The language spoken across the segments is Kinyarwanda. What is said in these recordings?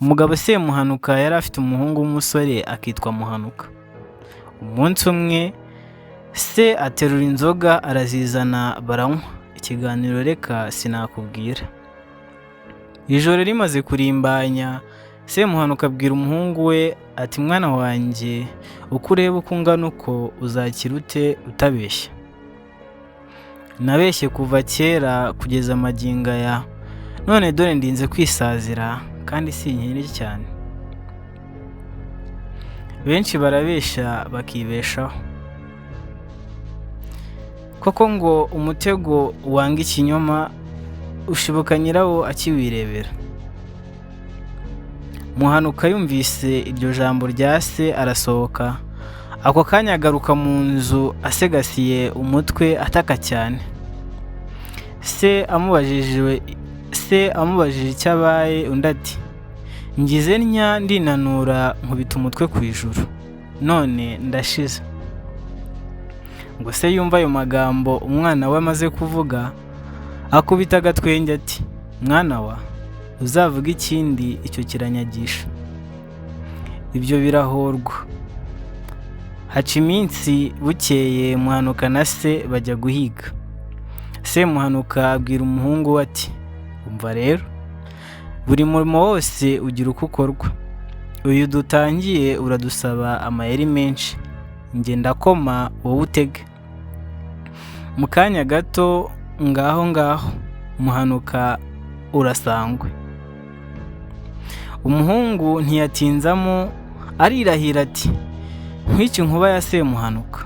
Umugabo Semuhanuka yari afite umuhungu w'umusore akitwa Muhanuka. Umunsi umwe se aterura inzoga arazizana baranywa. Ikiganiro reka sinakubwira. Ijoro rimaze kurimbanya, Semuhanuka abwira umuhungu we ati mwana wanjye, uko ureba uko ungana uko uzakira ute utabeshya? Nabeshye kuva kera kugeza magingo aya, none dore ndinze kwisazira kandi sinkiri cyane. Benshi barabeshya bakibeshaho. Koko ngo umutego wanga ikinyoma ushibuka nyirawo akiwirebera. Muhanuka yumvise iryo jambo rya se arasohoka, ako kanya agaruka mu nzu asegasiye umutwe ataka cyane. Se amubajije icyo abaye, undi ati ngize ntya ndinanura nkubita umutwe ku ijuru, none ndashize. Ngo se yumva ayo magambo umwana we amaze kuvuga, akubita agatwenge ati mwana wa, uzavuga ikindi icyo kiranyagisha. Ibyo birahorwa. Haca iminsi, bukeye Muhanuka na se bajya guhiga. Semuhanuka abwira umuhungu we ati umva rero, buri murimo wose ugira uko ukorwa. Uyu dutangiye uradusaba amayeri menshi, njye ndakoma wowe utege. Mu kanya gato ngaho Muhanuka urasangwe. Umuhungu ntiyatinzamo, arirahira ati nk'iki nkuba ya Semuhanuka.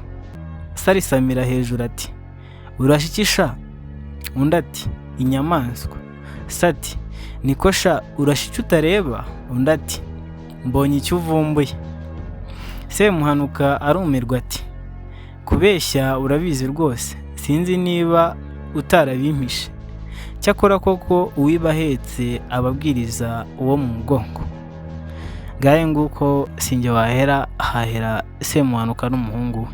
Se arisamira hejuru ati urashikisha? Undi ati inyamaswa. Se ati niko sha, urashiki utareba? Undi ati mbonye icyo uvumbuye. Semuhanuka arumirwa ati kubeshya urabizi rwose, sinzi niba utarabimpishe. Cyakora koko uwiba ahetse ababwiriza uwo mu mugongo. Ngahe nguko sinjye wahera, hahera Semuhanuka n'umuhungu we.